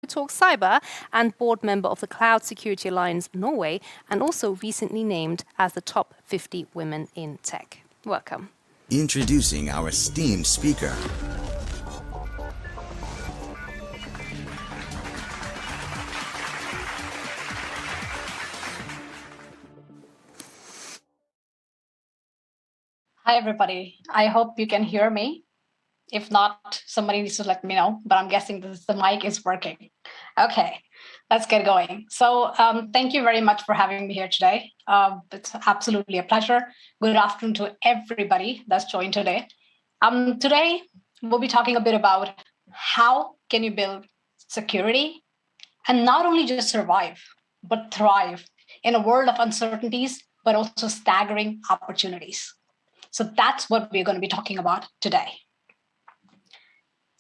Talk Cyber and board member of the Cloud Security Alliance Norway, and also recently named as the top 50 women in tech. Welcome. Introducing our esteemed speaker. Hi, everybody. I hope you can hear me. If not, somebody needs to let me know, but I'm guessing the mic is working. Okay, let's get going. So thank you very much for having me here today. It's absolutely a pleasure. Good afternoon to everybody that's joined today. Today, we'll be talking a bit about how can you build security and not only just survive, but thrive in a world of uncertainties, but also staggering opportunities. So that's what we're going to be talking about today.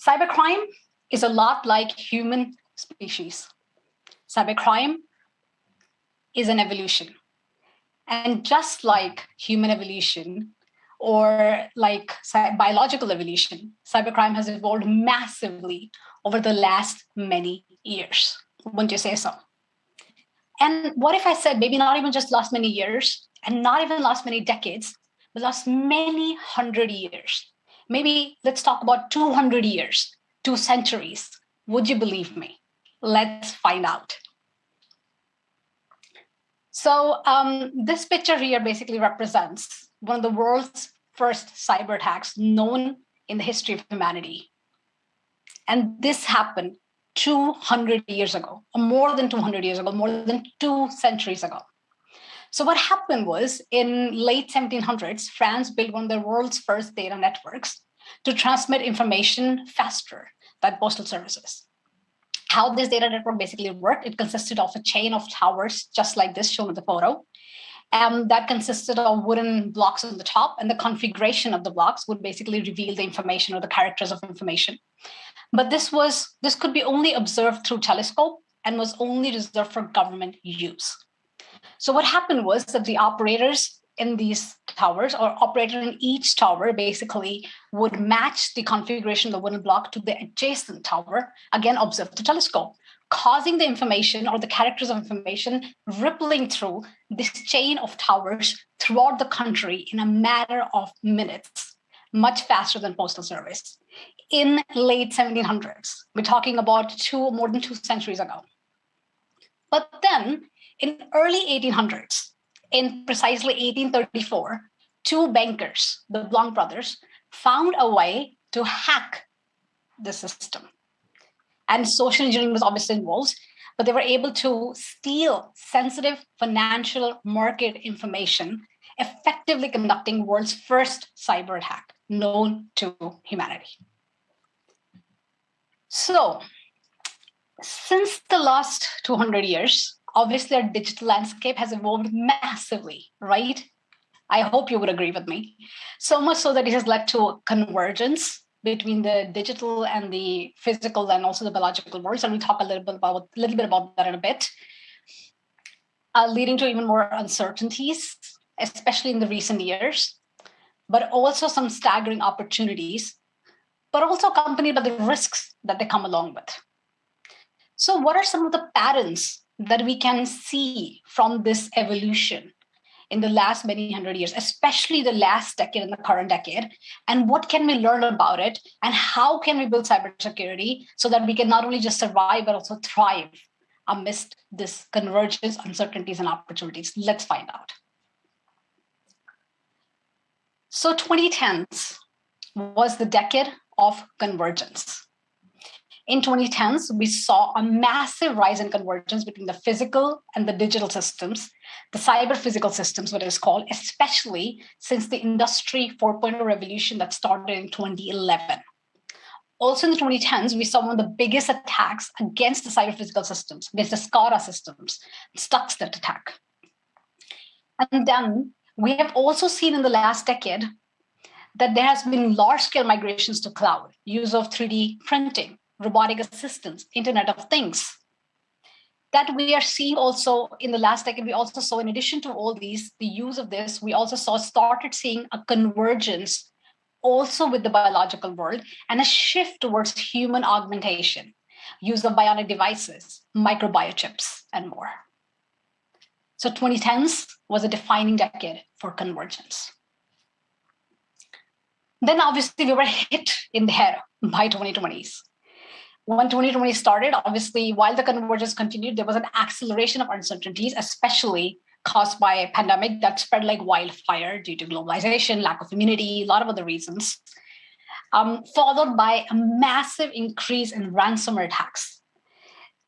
Cybercrime is a lot like human species. Cybercrime is an evolution. And just like human evolution or like biological evolution, cybercrime has evolved massively over the last many years. Wouldn't you say so? And what if I said maybe not even just last many years and not even last many decades, but last many hundred years? Maybe let's talk about 200 years, 2 centuries. Would you believe me? Let's find out. So this picture here basically represents one of the world's first cyber attacks known in the history of humanity. And this happened 200 years ago, or more than 200 years ago, more than 2 centuries ago. So what happened was in late 1700s, France built one of the world's first data networks to transmit information faster than postal services. How this data network basically worked, it consisted of a chain of towers, just like this shown in the photo. That consisted of wooden blocks on the top, and the configuration of the blocks would basically reveal the information or the characters of information. But this could be only observed through telescope and was only reserved for government use. So what happened was that the operators in these towers, or operator in each tower, basically would match the configuration of the wooden block to the adjacent tower, again observed through telescope, causing the information or the characters of information rippling through this chain of towers throughout the country in a matter of minutes, much faster than postal service. In late 1700s, we're talking about more than 2 centuries ago. But then in early 1800s, in precisely 1834, 2 bankers, the Blanc brothers, found a way to hack the system. And social engineering was obviously involved, but they were able to steal sensitive financial market information, effectively conducting the world's first cyber attack known to humanity. So, since the last 200 years, obviously, our digital landscape has evolved massively, right? I hope you would agree with me. So much so that it has led to a convergence between the digital and the physical and also the biological worlds. And we'll talk a little bit about that in a bit, leading to even more uncertainties, especially in the recent years, but also some staggering opportunities, but also accompanied by the risks that they come along with. So what are some of the patterns that we can see from this evolution in the last many hundred years, especially the last decade and the current decade? And what can we learn about it? And how can we build cybersecurity so that we can not only just survive, but also thrive amidst this convergence, uncertainties, and opportunities? Let's find out. So 2010s was the decade of convergence. In 2010s, we saw a massive rise in convergence between the physical and the digital systems, the cyber physical systems, what it is called, especially since the Industry 4.0 revolution that started in 2011. Also in the 2010s, we saw one of the biggest attacks against the cyber physical systems, against the SCADA systems, Stuxnet attack. And then we have also seen in the last decade that there has been large-scale migrations to cloud, use of 3D printing, robotic assistance, Internet of Things. That we are seeing also in the last decade, we also saw, in addition to all these, the use of this, we also started seeing a convergence also with the biological world and a shift towards human augmentation. use of bionic devices, microbiochips, and more. So 2010s was a defining decade for convergence. Then obviously we were hit in the head by 2020s. When 2020 started, obviously, while the convergence continued, there was an acceleration of uncertainties, especially caused by a pandemic that spread like wildfire due to globalization, lack of immunity, a lot of other reasons, followed by a massive increase in ransomware attacks.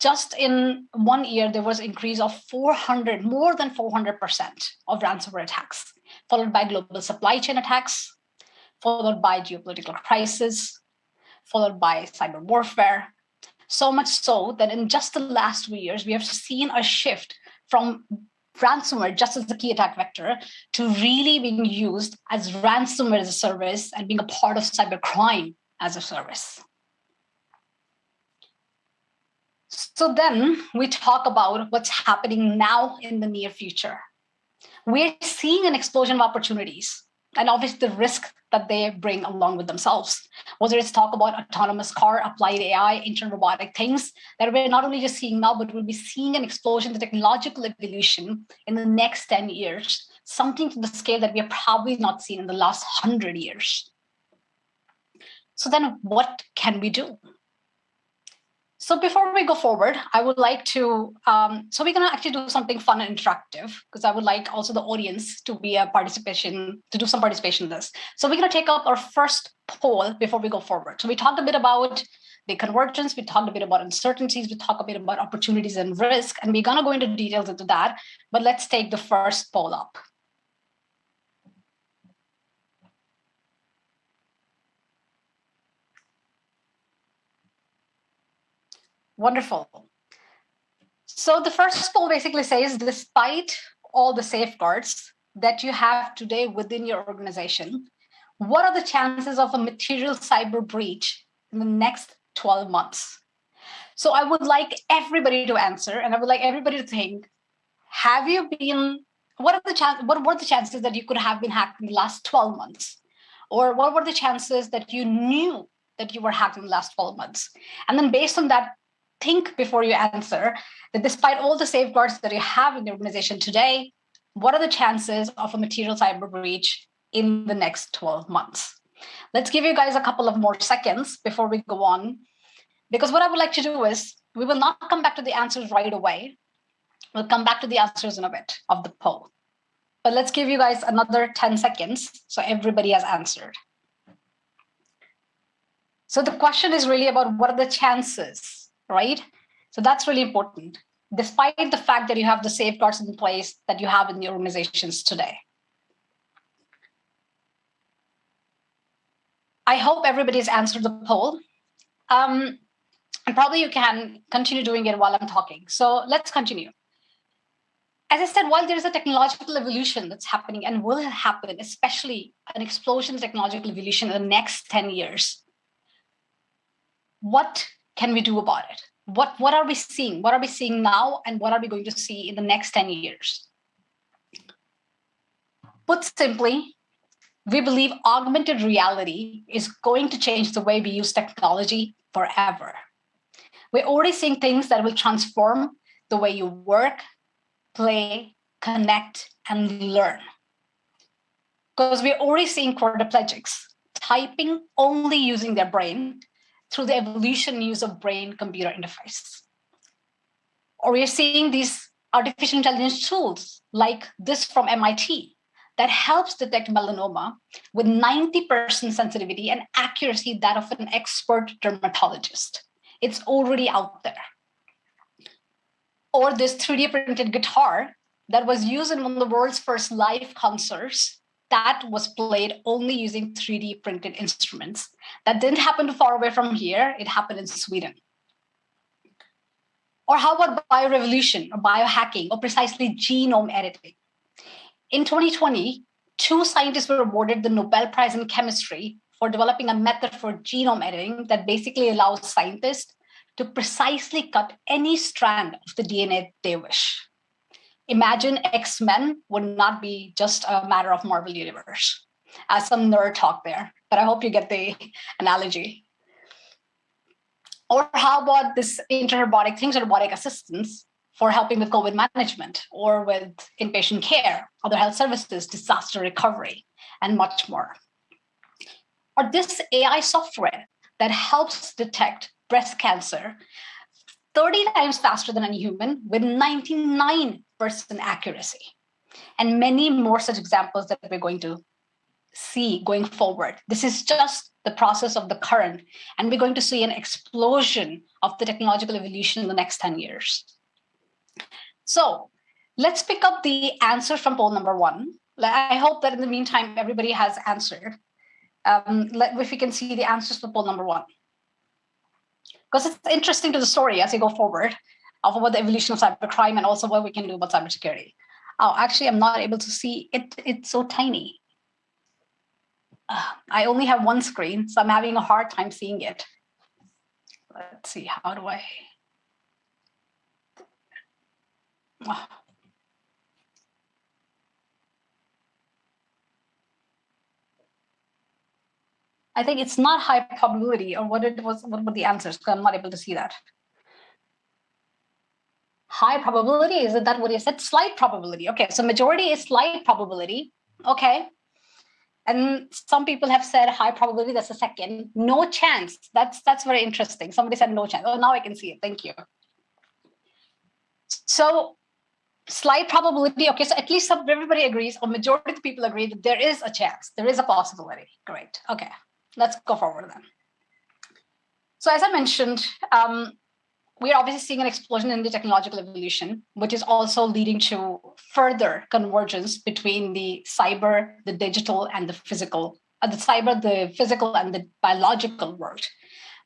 Just in 1 year, there was an increase of more than 400% of ransomware attacks, followed by global supply chain attacks, followed by geopolitical crisis, followed by cyber warfare. So much so that in just the last 2 years, we have seen a shift from ransomware just as the key attack vector to really being used as ransomware as a service and being a part of cybercrime as a service. So then we talk about what's happening now in the near future. We're seeing an explosion of opportunities and obviously the risk that they bring along with themselves. Whether it's talk about autonomous car, applied AI, inter-robotic things that we're not only just seeing now, but we'll be seeing an explosion, the technological evolution in the next 10 years, something to the scale that we have probably not seen in the last 100 years. So then what can we do? So before we go forward, I would like to, so we're gonna actually do something fun and interactive because I would like also the audience to be to do some participation in this. So we're gonna take up our first poll before we go forward. So we talked a bit about the convergence, we talked a bit about uncertainties, we talked a bit about opportunities and risk, and we're gonna go into details into that, but let's take the first poll up. Wonderful. So the first poll basically says, despite all the safeguards that you have today within your organization, what are the chances of a material cyber breach in the next 12 months? So I would like everybody to answer, and I would like everybody to think, what were the chances that you could have been hacked in the last 12 months? Or what were the chances that you knew that you were hacked in the last 12 months? And then based on that, think before you answer that despite all the safeguards that you have in the organization today, what are the chances of a material cyber breach in the next 12 months? Let's give you guys a couple of more seconds before we go on, because what I would like to do is we will not come back to the answers right away. We'll come back to the answers in a bit of the poll. But let's give you guys another 10 seconds so everybody has answered. So the question is really about what are the chances, right? So that's really important, despite the fact that you have the safeguards in place that you have in the organizations today. I hope everybody's answered the poll. And probably you can continue doing it while I'm talking. So let's continue. As I said, while there is a technological evolution that's happening and will happen, especially an explosion of technological evolution in the next 10 years, what can we do about it? What are we seeing? What are we seeing now? And what are we going to see in the next 10 years? Put simply, we believe augmented reality is going to change the way we use technology forever. We're already seeing things that will transform the way you work, play, connect, and learn. Because we're already seeing quadriplegics typing only using their brain through the evolution use of brain-computer interface. Or we're seeing these artificial intelligence tools like this from MIT that helps detect melanoma with 90% sensitivity and accuracy that of an expert dermatologist. It's already out there. Or this 3D printed guitar that was used in one of the world's first live concerts that was played only using 3D printed instruments. That didn't happen too far away from here. It happened in Sweden. Or how about biorevolution or biohacking or precisely genome editing? In 2020, 2 scientists were awarded the Nobel Prize in Chemistry for developing a method for genome editing that basically allows scientists to precisely cut any strand of the DNA they wish. Imagine X-Men would not be just a matter of Marvel Universe. As some nerd talk there, but I hope you get the analogy. Or how about this robotic assistants for helping with COVID management or with inpatient care, other health services, disaster recovery, and much more. Or this AI software that helps detect breast cancer 30 times faster than a human with 99% accuracy. And many more such examples that we're going to see going forward. This is just the process of the current, and we're going to see an explosion of the technological evolution in the next 10 years. So let's pick up the answer from poll number 1. I hope that in the meantime, everybody has answered. If we can see the answers for poll number 1. Because it's interesting to the story as we go forward of about the evolution of cybercrime and also what we can do about cybersecurity. Oh, actually, I'm not able to see it. It's so tiny. I only have one screen, so I'm having a hard time seeing it. Let's see, how do I? Oh. I think it's not high probability, or what were the answers? Because I'm not able to see that. High probability, is that what you said? Slight probability. Okay, so majority is slight probability. Okay. And some people have said high probability, that's the second. No chance. That's very interesting. Somebody said no chance. Oh, now I can see it. Thank you. So slight probability. Okay, so at least everybody agrees, or majority of the people agree that there is a chance. There is a possibility. Great. Okay, let's go forward then. So as I mentioned, we are obviously seeing an explosion in the technological evolution, which is also leading to further convergence between the cyber, the digital, and the physical, the physical and the biological world.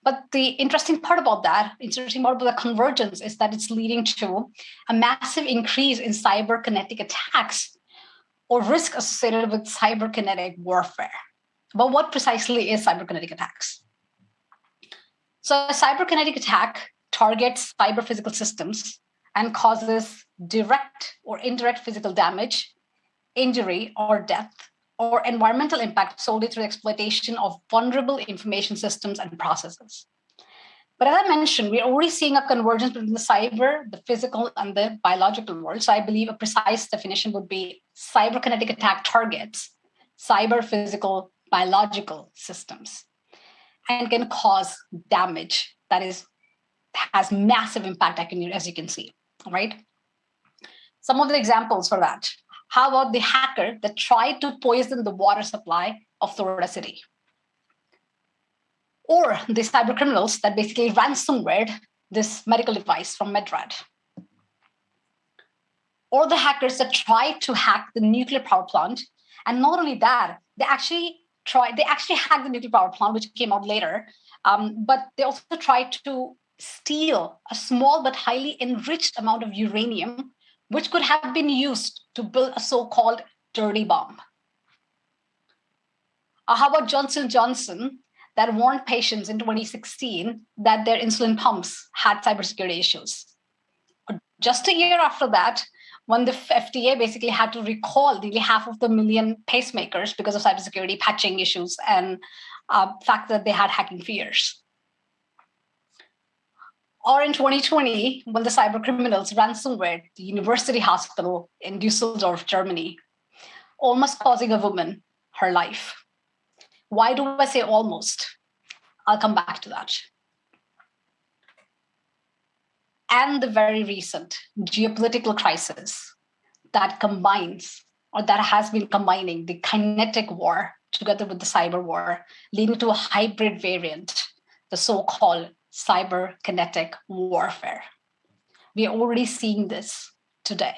But the interesting part about the convergence is that it's leading to a massive increase in cyber kinetic attacks or risk associated with cyber kinetic warfare. But what precisely is cyber kinetic attacks? So a cyber kinetic attack targets cyber physical systems and causes direct or indirect physical damage, injury, or death, or environmental impact solely through exploitation of vulnerable information systems and processes. But as I mentioned, we're already seeing a convergence between the cyber, the physical, and the biological world. So I believe a precise definition would be cyber kinetic attack targets cyber physical biological systems and can cause damage that has massive impact, as you can see, right? Some of the examples for that. How about the hacker that tried to poison the water supply of Florida City? Or the cyber criminals that basically ransomwared this medical device from Medred. Or the hackers that tried to hack the nuclear power plant. And not only that, they actually hacked the nuclear power plant, which came out later, but they also tried to steal a small but highly enriched amount of uranium, which could have been used to build a so-called dirty bomb. How about Johnson & Johnson that warned patients in 2016 that their insulin pumps had cybersecurity issues? Just a year after that, when the FDA basically had to recall nearly 500,000 pacemakers because of cybersecurity patching issues and fact that they had hacking fears. Or in 2020, when the cyber criminals ransomware the university hospital in Düsseldorf, Germany, almost causing a woman her life. Why do I say almost? I'll come back to that. And the very recent geopolitical crisis that combines, or that has been combining, the kinetic war together with the cyber war, leading to a hybrid variant, the so-called cyber kinetic warfare. We are already seeing this today.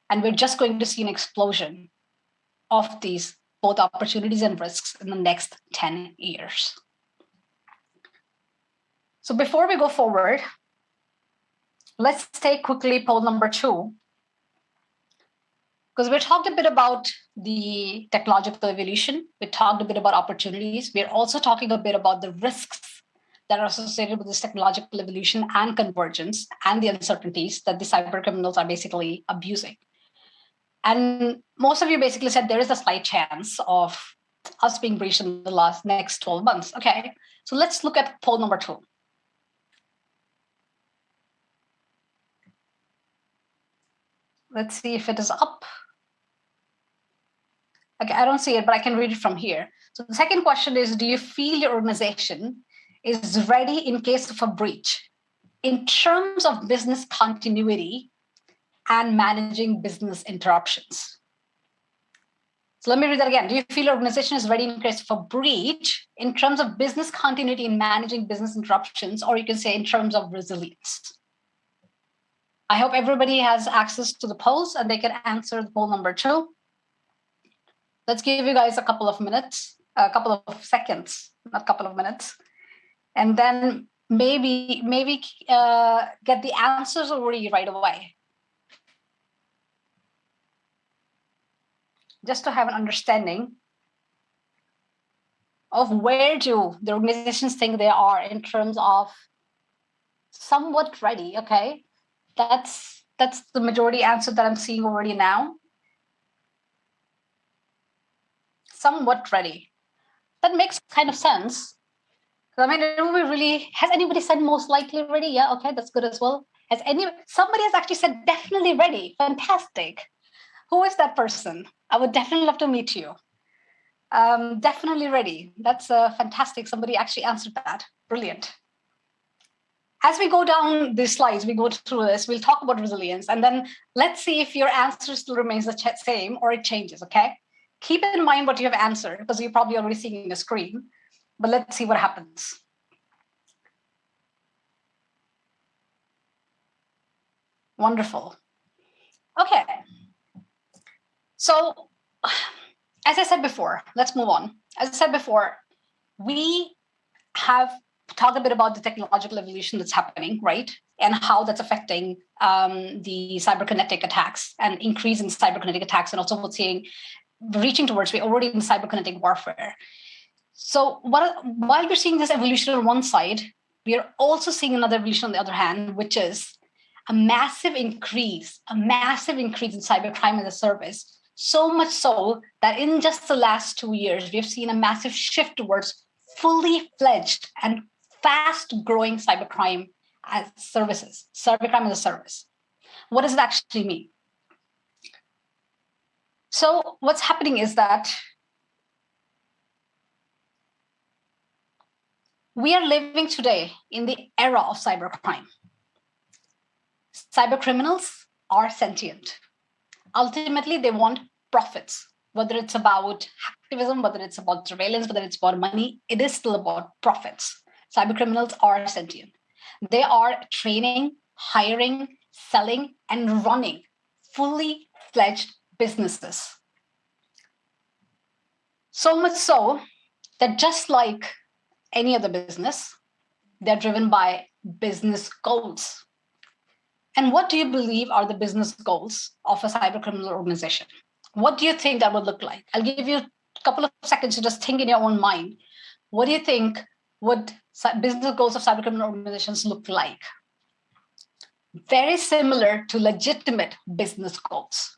And we're just going to see an explosion of these both opportunities and risks in the next 10 years. So before we go forward, let's take quickly poll number 2. Because we talked a bit about the technological evolution. We talked a bit about opportunities. We're also talking a bit about the risks that are associated with this technological evolution and convergence and the uncertainties that the cyber criminals are basically abusing. And most of you basically said there is a slight chance of us being breached in the next 12 months. Okay, so let's look at poll number 2. Let's see if it is up. Okay, I don't see it, but I can read it from here. So the second question is, do you feel your organization is ready in case of a breach in terms of business continuity and managing business interruptions? So let me read that again. Do you feel your organization is ready in case of a breach in terms of business continuity and managing business interruptions, or you can say in terms of resilience? I hope everybody has access to the polls and they can answer the poll number 2. Let's give you guys a couple of minutes, a couple of seconds, not a couple of minutes. And then maybe get the answers already right away. Just to have an understanding of where do the organizations think they are in terms of somewhat ready, okay? That's the majority answer that I'm seeing already now. Somewhat ready. That makes kind of sense. I mean, it will be really, has anybody said most likely ready? Yeah, okay, that's good as well. Somebody has actually said definitely ready. Fantastic. Who is that person? I would definitely love to meet you. Definitely ready. That's fantastic. Somebody actually answered that. Brilliant. As we go down these slides, we go through this, we'll talk about resilience, and then let's see if your answer still remains the same or it changes, okay? Keep in mind what you have answered, because you're probably already seeing the screen, but let's see what happens. Wonderful. Okay. So, as I said before, let's move on. As I said before, we have talked a bit about the technological evolution that's happening, right? And how that's affecting the cyberkinetic attacks and increase in cyberkinetic attacks, and also what's reaching towards, we're already in cyberkinetic warfare. So while we're seeing this evolution on one side, we are also seeing another evolution on the other hand, which is a massive increase in cybercrime as a service. So much so that in just the last 2 years, we've seen a massive shift towards fully fledged and fast growing cybercrime as services, cybercrime as a service. What does it actually mean? So what's happening is that we are living today in the era of cybercrime. Cybercriminals are sentient. Ultimately, they want profits, whether it's about activism, whether it's about surveillance, whether it's about money, it is still about profits. Cybercriminals are sentient. They are training, hiring, selling, and running fully fledged businesses. So much so that just like any other business, they're driven by business goals. And what do you believe are the business goals of a cybercriminal organization? What do you think that would look like? I'll give you a couple of seconds to just think in your own mind. What do you think would business goals of cybercriminal organizations look like? Very similar to legitimate business goals.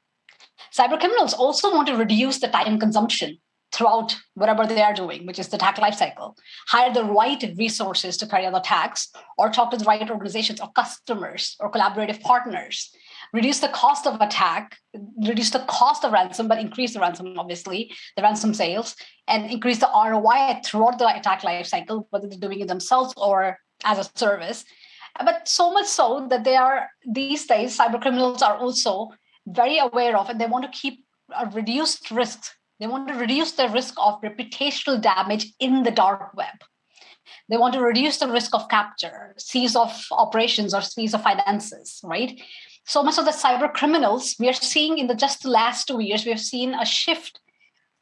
Cybercriminals also want to reduce the time consumption throughout whatever they are doing, which is the attack lifecycle, hire the right resources to carry out attacks, or talk to the right organizations or customers or collaborative partners, reduce the cost of attack, reduce the cost of ransom, but increase the ransom, obviously, the ransom sales, and increase the ROI throughout the attack lifecycle, whether they're doing it themselves or as a service. But so much so that these days, cybercriminals are also very aware of, and they want to keep a reduced risks. They want to reduce the risk of reputational damage in the dark web. They want to reduce the risk of capture, seize of operations, or seize of finances, right? So much of the cyber criminals, we are seeing in just the last 2 years, we have seen a shift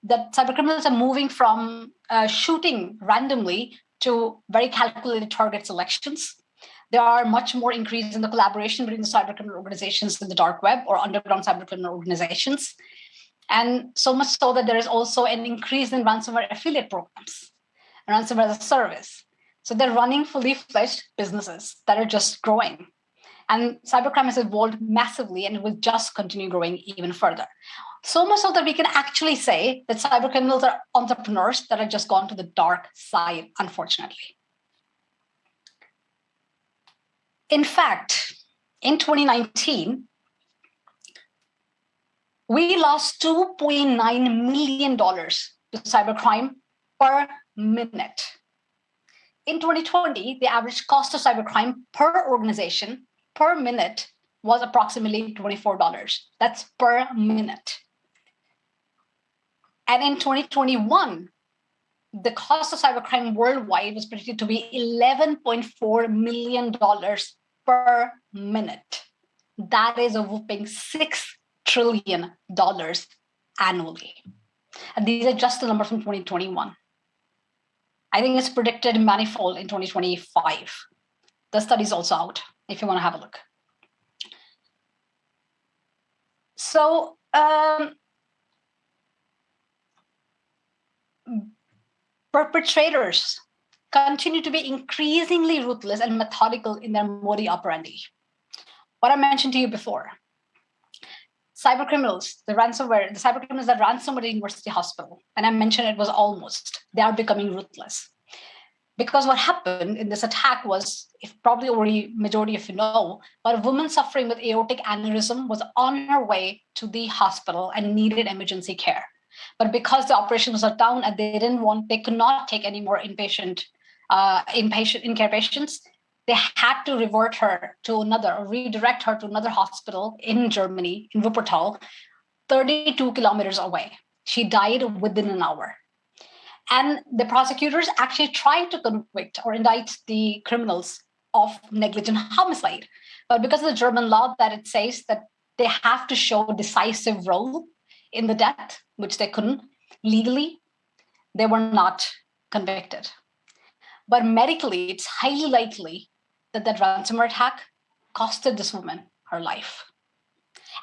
that cyber criminals are moving from shooting randomly to very calculated target selections. There are much more increase in the collaboration between the cyber criminal organizations in the dark web or underground cyber criminal organizations. And so much so that there is also an increase in ransomware affiliate programs, ransomware as a service. So they're running fully fledged businesses that are just growing. And cybercrime has evolved massively and it will just continue growing even further. So much so that we can actually say that cybercriminals are entrepreneurs that have just gone to the dark side, unfortunately. In fact, in 2019, We lost $2.9 million to cybercrime per minute. In 2020, the average cost of cybercrime per organization per minute was approximately $24. That's per minute. And in 2021, the cost of cybercrime worldwide was predicted to be $11.4 million per minute. That is a whopping $6 trillion annually. And these are just the numbers from 2021. I think it's predicted manifold in 2025. The study's also out if you want to have a look. So perpetrators continue to be increasingly ruthless and methodical in their modus operandi. What I mentioned to you before, cybercriminals, the cybercriminals that ransomed a university hospital, and I mentioned it was almost, they are becoming ruthless. Because what happened in this attack was, if probably already majority of you know, but a woman suffering with aortic aneurysm was on her way to the hospital and needed emergency care. But because the operation was shut down and they could not take any more in-care patients, they had to redirect her to another hospital in Germany, in Wuppertal, 32 kilometers away. She died within an hour. And the prosecutors actually tried to convict or indict the criminals of negligent homicide. But because of the German law that it says that they have to show a decisive role in the death, which they couldn't legally, they were not convicted. But medically, it's highly likely that ransomware attack costed this woman her life.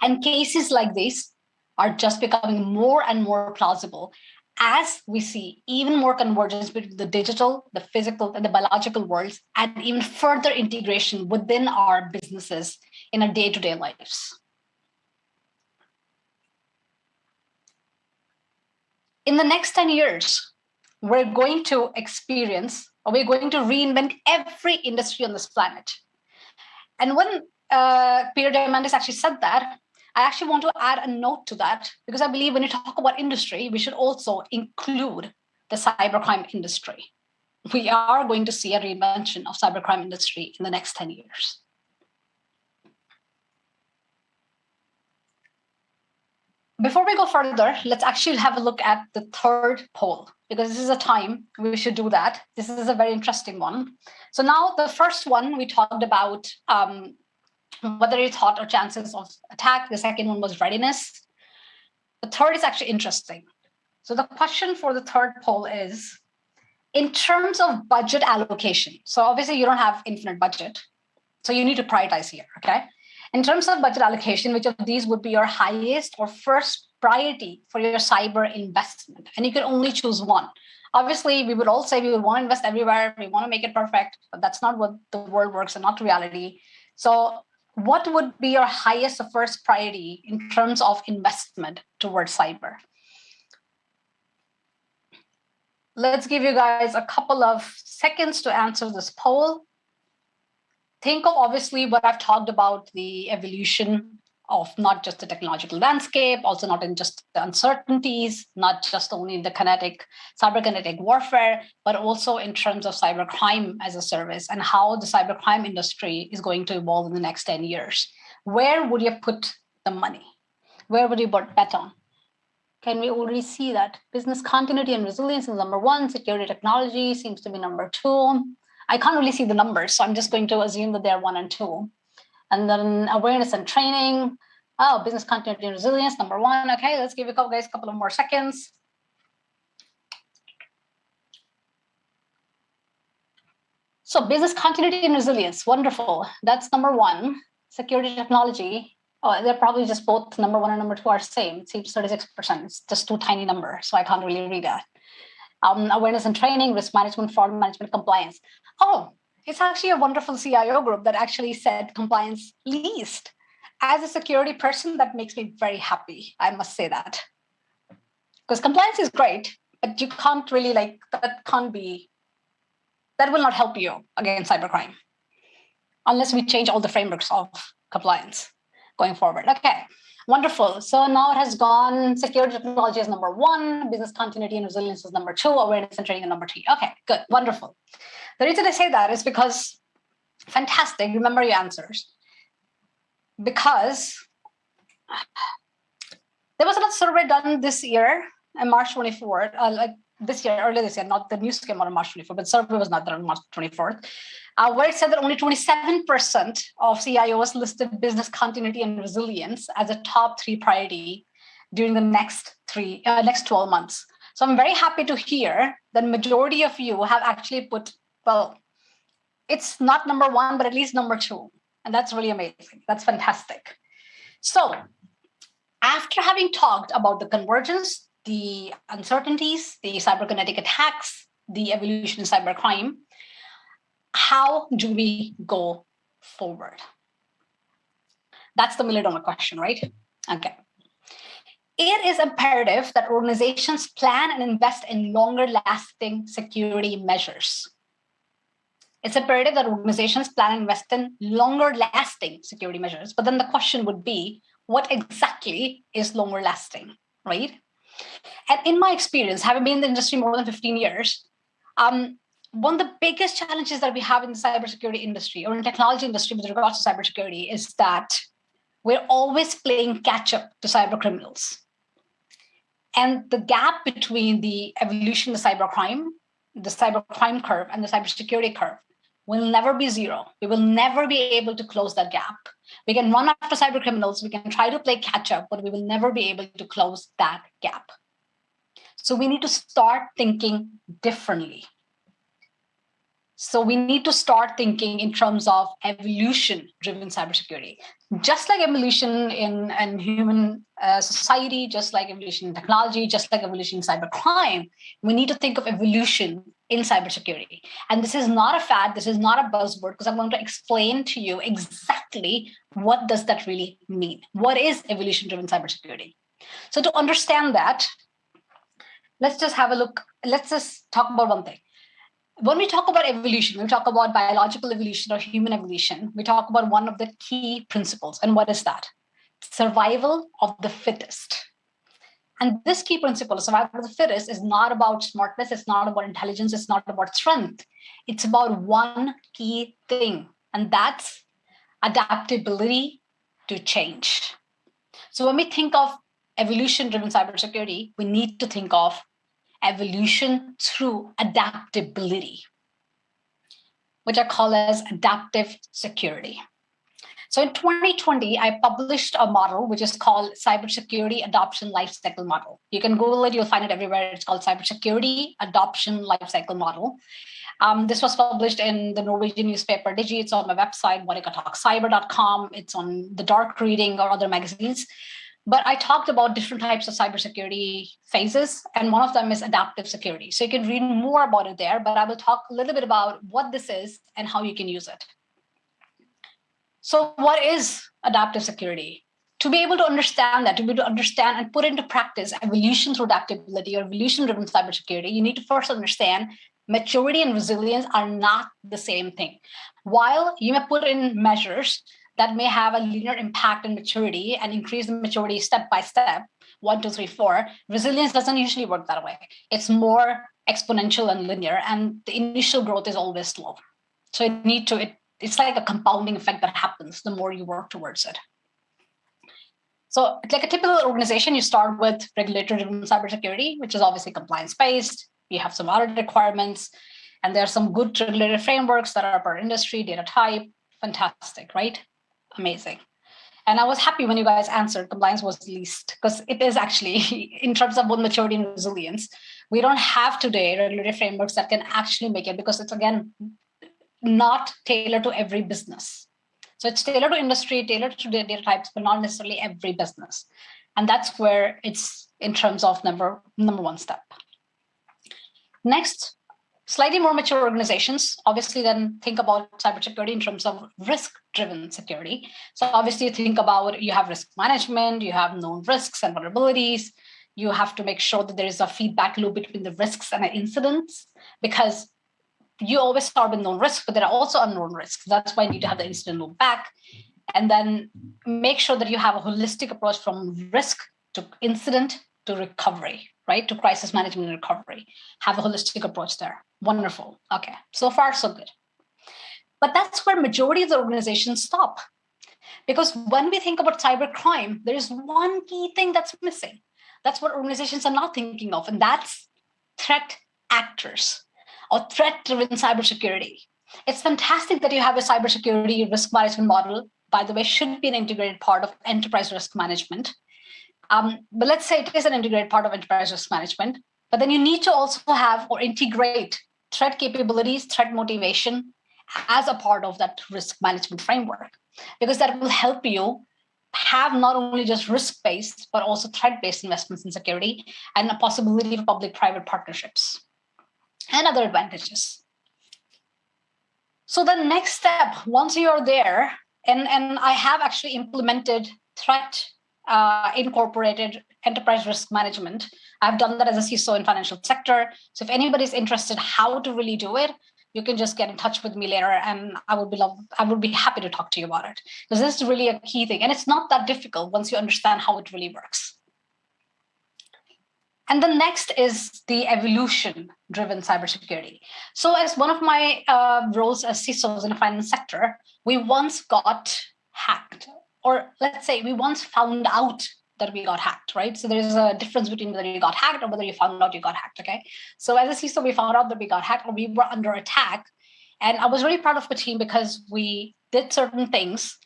And cases like this are just becoming more and more plausible as we see even more convergence between the digital, the physical, and the biological worlds, and even further integration within our businesses in our day-to-day lives. In the next 10 years, we're going to reinvent every industry on this planet. And when Peter Diamandis actually said that, I actually want to add a note to that, because I believe when you talk about industry, we should also include the cybercrime industry. We are going to see a reinvention of cybercrime industry in the next 10 years. Before we go further, let's actually have a look at the third poll, because this is a time we should do that. This is a very interesting one. So now the first one, we talked about whether you thought or chances of attack. The second one was readiness. The third is actually interesting. So the question for the third poll is, in terms of budget allocation, so obviously you don't have infinite budget, so you need to prioritize here, okay? In terms of budget allocation, which of these would be your highest or first priority for your cyber investment? And you can only choose one. Obviously, we would all say we would want to invest everywhere. We want to make it perfect, but that's not what the world works and not reality. So what would be your highest or first priority in terms of investment towards cyber? Let's give you guys a couple of seconds to answer this poll. Think of obviously what I've talked about, the evolution of not just the technological landscape, also not in just the uncertainties, not just only the cyberkinetic warfare, but also in terms of cybercrime as a service and how the cybercrime industry is going to evolve in the next 10 years. Where would you put the money? Where would you bet on? Can we already see that? Business continuity and resilience is number one. Security technology seems to be number two. I can't really see the numbers, so I'm just going to assume that they're 1 and 2. And then awareness and training. Oh, business continuity and resilience, number 1. Okay, let's give you guys a couple of more seconds. So business continuity and resilience, wonderful. That's number 1. Security technology. Oh, they're probably just both number 1 and number 2 are same. It seems 36%. It's just too tiny number, so I can't really read that. Awareness and training, risk management, fraud management, compliance. Oh, it's actually a wonderful CIO group that actually said compliance least. As a security person, that makes me very happy. I must say that. Because compliance is great, but you can't really that will not help you against cybercrime unless we change all the frameworks of compliance. going forward. Okay, wonderful. So now it has gone, security technology is number 1, business continuity and resilience is number 2, awareness and training is number 3. Okay, good, wonderful. The reason I say that is because, fantastic, remember your answers. Because there was another survey done this year, on March 24th, earlier this year, not the news came out on March 24th, but survey was not done on March 24th, where it said that only 27% of CIOs listed business continuity and resilience as a top 3 priority during the next 12 months. So I'm very happy to hear that majority of you have actually put, well, it's not number 1, but at least number 2. And that's really amazing. That's fantastic. So after having talked about the convergence, the uncertainties, the cyberkinetic attacks, the evolution in cybercrime, how do we go forward? That's the million-dollar question, right? Okay. It is imperative that organizations plan and invest in longer-lasting security measures. It's imperative that organizations plan and invest in longer-lasting security measures. But then the question would be, what exactly is longer-lasting, right? And in my experience, having been in the industry more than 15 years, one of the biggest challenges that we have in the cybersecurity industry or in technology industry with regards to cybersecurity is that we're always playing catch-up to cyber criminals. And the gap between the evolution of cybercrime, the cybercrime curve, and the cybersecurity curve will never be 0. We will never be able to close that gap. We can run after cyber criminals, we can try to play catch up, but we will never be able to close that gap. So we need to start thinking differently. So we need to start thinking in terms of evolution-driven cybersecurity. Just like evolution in human society, just like evolution in technology, just like evolution in cybercrime, we need to think of evolution in cybersecurity. And this is not a fad, this is not a buzzword, because I'm going to explain to you exactly what does that really mean. What is evolution-driven cybersecurity? So to understand that, let's just have a look. Let's just talk about one thing. When we talk about evolution, we talk about biological evolution or human evolution, we talk about one of the key principles. And what is that? Survival of the fittest. And this key principle, survival of the fittest, is not about smartness, it's not about intelligence, it's not about strength. It's about one key thing, and that's adaptability to change. So when we think of evolution-driven cybersecurity, we need to think of evolution through adaptability, which I call as adaptive security. So in 2020, I published a model which is called Cybersecurity Adoption Lifecycle Model. You can Google it, you'll find it everywhere. It's called Cybersecurity Adoption Lifecycle Model. This was published in the Norwegian newspaper Digi. It's on my website, monicatatalkcyber.com. It's on The Dark Reading or other magazines. But I talked about different types of cybersecurity phases, and one of them is adaptive security. So you can read more about it there, but I will talk a little bit about what this is and how you can use it. So what is adaptive security? To be able to understand that, to be able to understand and put into practice evolution through adaptability or evolution-driven cybersecurity, you need to first understand maturity and resilience are not the same thing. While you may put in measures that may have a linear impact on maturity and increase the maturity step by step, 1, 2, 3, 4, resilience doesn't usually work that way. It's more exponential and linear, and the initial growth is always slow. So you need to, it's like a compounding effect that happens the more you work towards it. So like a typical organization, you start with regulatory-driven cybersecurity, which is obviously compliance-based. You have some audit requirements, and there are some good regulatory frameworks that are per industry, data type. Fantastic, right? Amazing. And I was happy when you guys answered compliance was least, because it is actually, in terms of both maturity and resilience, we don't have today regulatory frameworks that can actually make it, because it's, again, not tailored to every business. So it's tailored to industry, tailored to data types, but not necessarily every business. And that's where it's in terms of number one step. Next, slightly more mature organizations obviously then think about cybersecurity in terms of risk-driven security. So obviously think about, you have risk management, you have known risks and vulnerabilities. You have to make sure that there is a feedback loop between the risks and the incidents, because you always start with known risks, but there are also unknown risks. That's why you need to have the incident loop back. And then make sure that you have a holistic approach from risk to incident to recovery, right? To crisis management and recovery. Have a holistic approach there. Wonderful. Okay, so far so good. But that's where majority of the organizations stop. Because when we think about cybercrime, there is one key thing that's missing. That's what organizations are not thinking of, and that's threat actors or threat-driven cybersecurity. It's fantastic that you have a cybersecurity risk management model, by the way, should be an integrated part of enterprise risk management. But let's say it is an integrated part of enterprise risk management, but then you need to also have or integrate threat capabilities, threat motivation as a part of that risk management framework, because that will help you have not only just risk-based, but also threat-based investments in security and a possibility of public-private partnerships and other advantages. So the next step, once you're there, and I have actually implemented threat incorporated enterprise risk management. I've done that as a CISO in financial sector. So if anybody's interested how to really do it, you can just get in touch with me later, and I would be happy to talk to you about it, because this is really a key thing, and it's not that difficult once you understand how it really works. And the next is the evolution-driven cybersecurity. So as one of my roles as CISOs in the finance sector, we once got hacked, or let's say we once found out that we got hacked, right? So there's a difference between whether you got hacked or whether you found out you got hacked, okay? So as a CISO, we found out that we got hacked or we were under attack. And I was really proud of the team because we did certain things,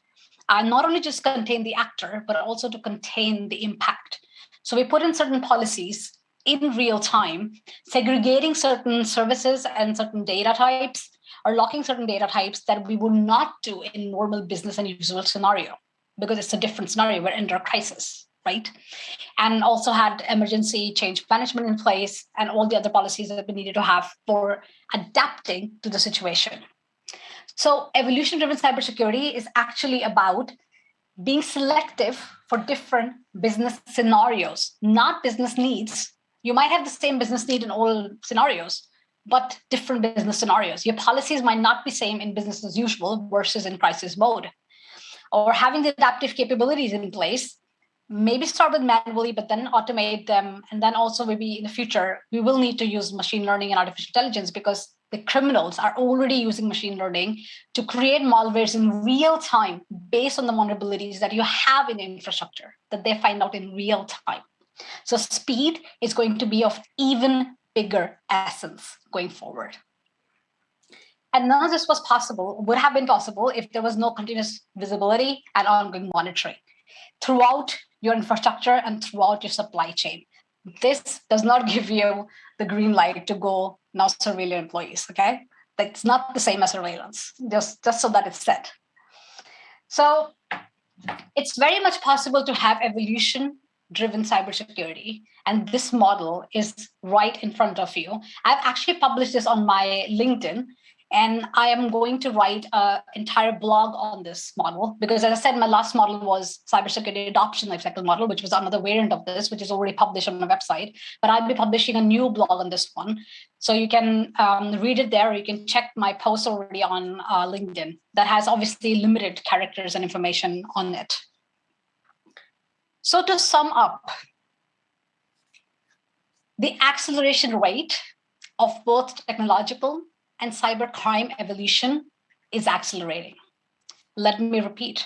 not only just contain the actor, but also to contain the impact. So we put in certain policies in real time, segregating certain services and certain data types, or locking certain data types that we would not do in normal business and usual scenario, because it's a different scenario. We're under a crisis, right? And also had emergency change management in place and all the other policies that we needed to have for adapting to the situation. So evolution-driven cybersecurity is actually about being selective for different business scenarios, not business needs. You might have the same business need in all scenarios, but different business scenarios. Your policies might not be same in business as usual versus in crisis mode. Or having the adaptive capabilities in place, maybe start with manually, but then automate them. And then also maybe in the future, we will need to use machine learning and artificial intelligence, because the criminals are already using machine learning to create malwares in real time based on the vulnerabilities that you have in the infrastructure that they find out in real time. So speed is going to be of even bigger essence going forward. And none of this was possible, would have been possible, if there was no continuous visibility and ongoing monitoring throughout your infrastructure and throughout your supply chain. This does not give you the green light to go now surveil your employees, okay? That's not the same as surveillance, just so that it's said. So it's very much possible to have evolution-driven cybersecurity, and this model is right in front of you. I've actually published this on my LinkedIn, and I am going to write an entire blog on this model, because as I said, my last model was cybersecurity adoption lifecycle model, which was another variant of this, which is already published on my website. But I'll be publishing a new blog on this one. So you can read it there. You can check my post already on LinkedIn that has obviously limited characters and information on it. So to sum up, the acceleration rate of both technological and cybercrime evolution is accelerating. Let me repeat.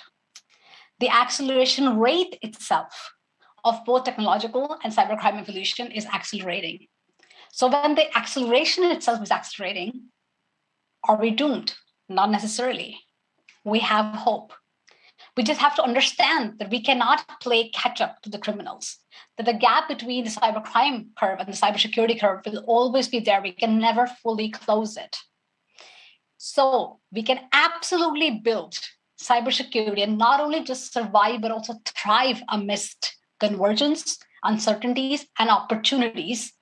The acceleration rate itself of both technological and cybercrime evolution is accelerating. So when the acceleration itself is accelerating, are we doomed? Not necessarily. We have hope. We just have to understand that we cannot play catch up to the criminals, that the gap between the cybercrime curve and the cybersecurity curve will always be there. We can never fully close it. So we can absolutely build cybersecurity and not only just survive, but also thrive amidst convergence, uncertainties, and opportunities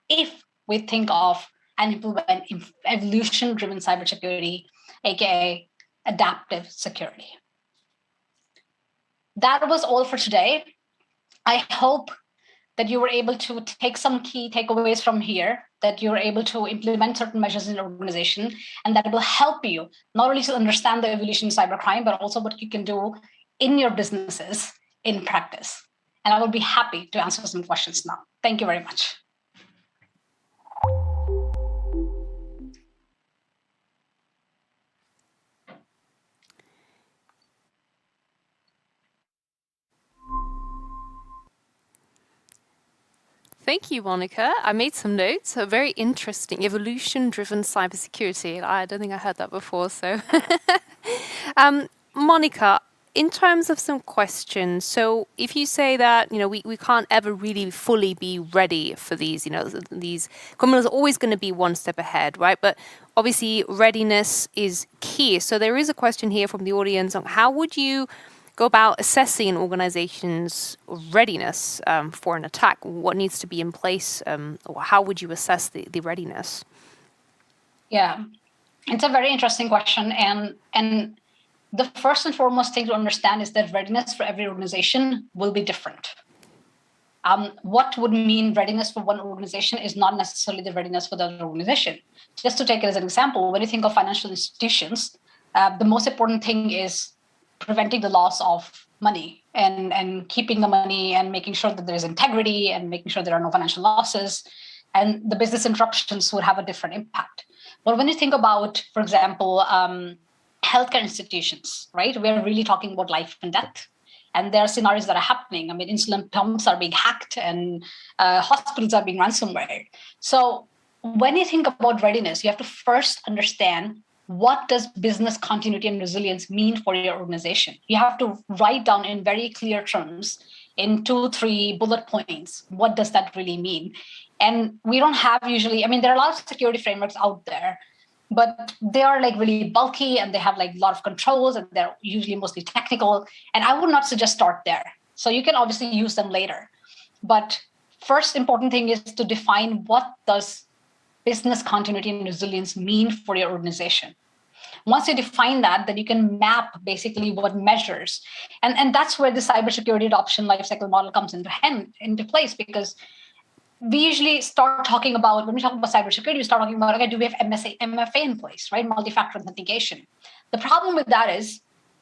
if we think of and implement evolution-driven cybersecurity, aka adaptive security. That was all for today. I hope that you were able to take some key takeaways from here, that you're able to implement certain measures in your organization, and that will help you not only to understand the evolution of cybercrime, but also what you can do in your businesses in practice? And I will be happy to answer some questions now. Thank you very much. Thank you, Monica. I made some notes. A very interesting evolution-driven cybersecurity. I don't think I heard that before. So, Monica, in terms of some questions, so if you say that we can't ever really fully be ready for these, these criminals are always going to be one step ahead, right? But obviously, readiness is key. So there is a question here from the audience on how would you go about assessing an organization's readiness for an attack? What needs to be in place? Or how would you assess the readiness? Yeah, it's a very interesting question. And the first and foremost thing to understand is that readiness for every organization will be different. What would mean readiness for one organization is not necessarily the readiness for the other organization. Just to take it as an example, when you think of financial institutions, the most important thing is preventing the loss of money and keeping the money and making sure that there is integrity and making sure there are no financial losses. And the business interruptions would have a different impact. But when you think about, for example, healthcare institutions, right, we're really talking about life and death. And there are scenarios that are happening. I mean, insulin pumps are being hacked and hospitals are being ransomware. So when you think about readiness, you have to first understand, what does business continuity and resilience mean for your organization? You have to write down in very clear terms, in 2-3 bullet points, what does that really mean? And we don't have usually, I mean, there are a lot of security frameworks out there, but they are like really bulky and they have like a lot of controls and they're usually mostly technical. And I would not suggest start there. So you can obviously use them later. But first important thing is to define, what does business continuity and resilience mean for your organization? Once you define that, then you can map basically what measures. And that's where the cybersecurity adoption lifecycle model comes into place, because we usually start talking about, when we talk about cybersecurity, we start talking about, okay, do we have MFA in place, right? Multi-factor authentication. The problem with that is,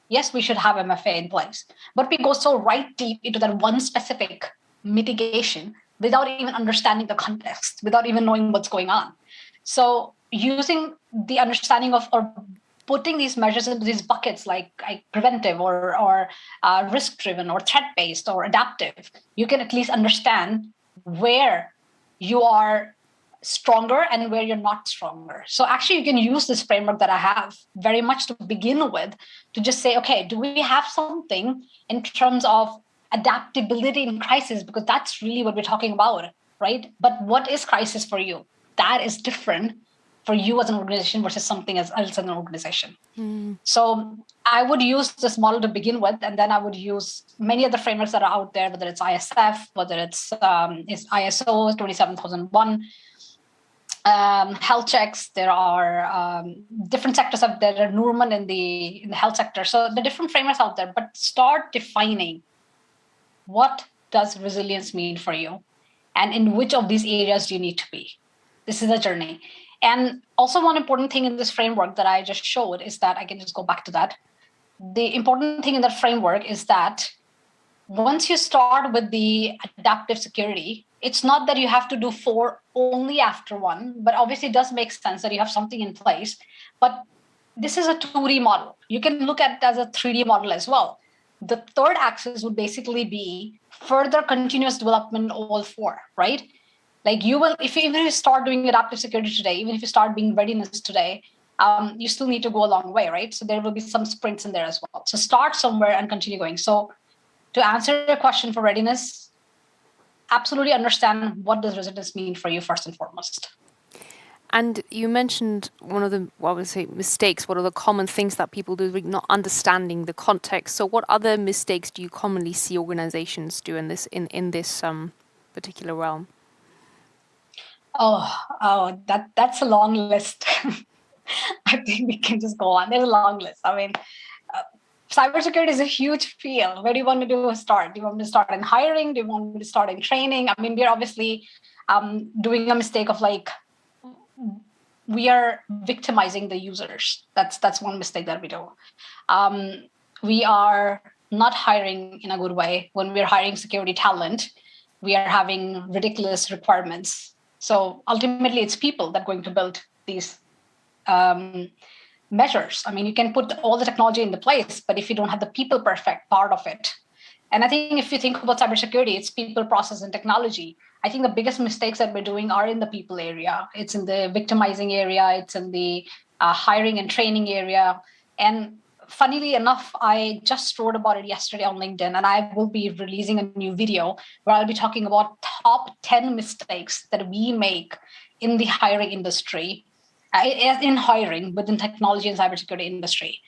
yes, we should have MFA in place, but we go so right deep into that one specific mitigation without even understanding the context, without even knowing what's going on. So using the understanding of, or putting these measures into these buckets like preventive or risk-driven or threat-based or adaptive, you can at least understand where you are stronger and where you're not stronger. So actually you can use this framework that I have very much to begin with to just say, okay, do we have something in terms of adaptability in crisis? Because that's really what we're talking about, right? But what is crisis for you? That is different for you as an organization versus something else as an organization. So I would use this model to begin with, and then I would use many of the frameworks that are out there, whether it's ISF, whether it's ISO 27001, health checks. There are different sectors out there. There are Norman in the health sector. So the different frameworks out there, but start defining, what does resilience mean for you? And in which of these areas do you need to be? This is a journey. And also one important thing in this framework that I just showed is that, I can just go back to that. The important thing in that framework is that once you start with the adaptive security, it's not that you have to do 4 only after 1, but obviously it does make sense that you have something in place. But this is a 2D model. You can look at it as a 3D model as well. The third axis would basically be further continuous development in all 4, right? Like you will, even if you start doing adaptive security today, even if you start being readiness today, you still need to go a long way, right? So there will be some sprints in there as well. So start somewhere and continue going. So to answer your question for readiness, absolutely understand, what does resilience mean for you first and foremost. And you mentioned one of the, well, I would say mistakes. What are the common things that people do, not understanding the context? So what other mistakes do you commonly see organizations do in this particular realm? That's a long list. I think we can just go on. There's a long list. I mean, cybersecurity is a huge field. Where do you want me to start? Do you want me to start in hiring? Do you want me to start in training? I mean, we're obviously doing a mistake of like, we are victimizing the users. That's one mistake that we do. We are not hiring in a good way. When we're hiring security talent, we are having ridiculous requirements. So ultimately, it's people that are going to build these measures. I mean, you can put all the technology into place, but if you don't have the people perfect part of it, and I think if you think about cybersecurity, it's people, process, and technology. I think the biggest mistakes that we're doing are in the people area. It's in the victimizing area. It's in the hiring and training area. And funnily enough, I just wrote about it yesterday on LinkedIn, and I will be releasing a new video where I'll be talking about top 10 mistakes that we make in the hiring industry, in hiring within technology and cybersecurity industry.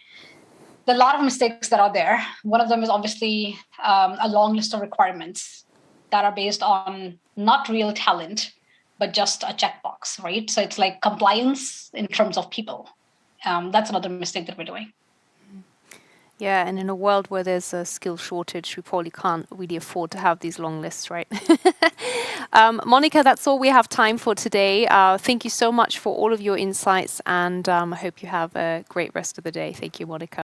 There are a lot of mistakes that are there. One of them is obviously a long list of requirements that are based on not real talent, but just a checkbox, right? So it's like compliance in terms of people. That's another mistake that we're doing. Yeah, and in a world where there's a skill shortage, we probably can't really afford to have these long lists, right? Monica, that's all we have time for today. Thank you so much for all of your insights, and I hope you have a great rest of the day. Thank you, Monica.